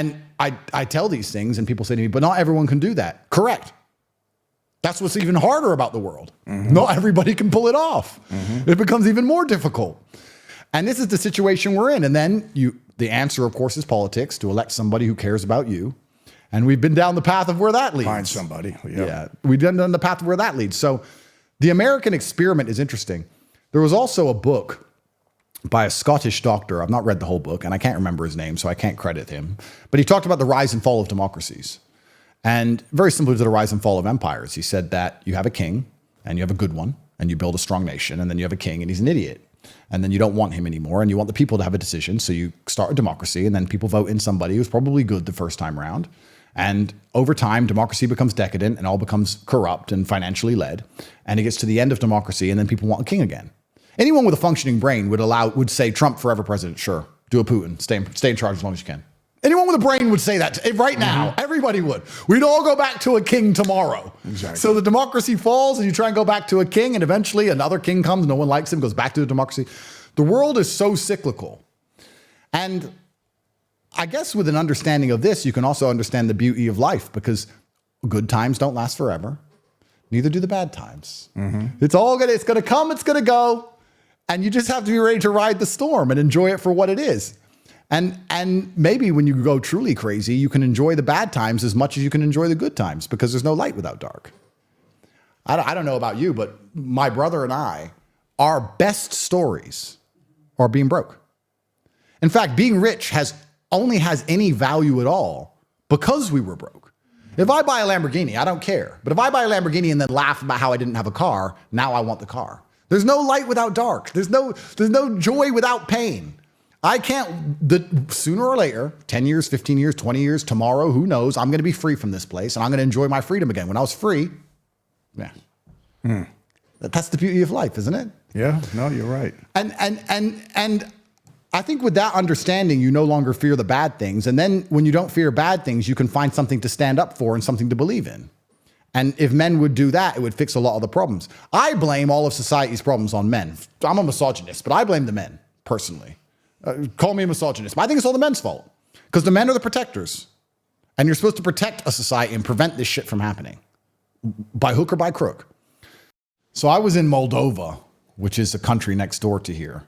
And I tell these things and people say to me, but not everyone can do that. Correct. That's what's even harder about the world. Not everybody can pull it off. It becomes even more difficult. And this is the situation we're in. And then the answer, of course, is politics, to elect somebody who cares about you. And we've been down the path of where that leads. Find somebody. Yeah, we've been down the path of where that leads. So the American experiment is interesting. There was also a book by a Scottish doctor. I've not read the whole book, and I can't remember his name, so I can't credit him. But he talked about the rise and fall of democracies. And very similar to the rise and fall of empires. He said that you have a king, and you have a good one, and you build a strong nation, and then you have a king, and he's an idiot. And then you don't want him anymore, and you want the people to have a decision, so you start a democracy, and then people vote in somebody who's probably good the first time around. And over time, democracy becomes decadent and all becomes corrupt and financially led. And it gets to the end of democracy, and then people want a king again. Anyone with a functioning brain would say Trump forever president. Sure, do a Putin, stay in charge as long as you can. Anyone with a brain would say that right now. Everybody would. We'd all go back to a king tomorrow. Exactly. So the democracy falls, and you try and go back to a king, and eventually another king comes. No one likes him, goes back to the democracy. The world is so cyclical, and I guess with an understanding of this, you can also understand the beauty of life, because good times don't last forever. Neither do the bad times. It's going to come, it's going to go. And you just have to be ready to ride the storm and enjoy it for what it is. And maybe when you go truly crazy, you can enjoy the bad times as much as you can enjoy the good times, because there's no light without dark. I don't know about you, but my brother and I, our best stories are being broke. In fact, being rich only has any value at all because we were broke. If I buy a Lamborghini, I don't care. But if I buy a Lamborghini and then laugh about how I didn't have a car, now I want the car. There's no light without dark. There's no joy without pain. Sooner or later, 10 years, 15 years, 20 years, tomorrow, who knows, I'm going to be free from this place and I'm going to enjoy my freedom again. When I was free, that's the beauty of life, isn't it? Yeah, no, you're right. And I think with that understanding, you no longer fear the bad things. And then when you don't fear bad things, you can find something to stand up for and something to believe in. And if men would do that, it would fix a lot of the problems. I blame all of society's problems on men. I'm a misogynist, but I blame the men, personally. Call me a misogynist, but I think it's all the men's fault. Because the men are the protectors. And you're supposed to protect a society and prevent this shit from happening. By hook or by crook. So I was in Moldova, which is a country next door to here.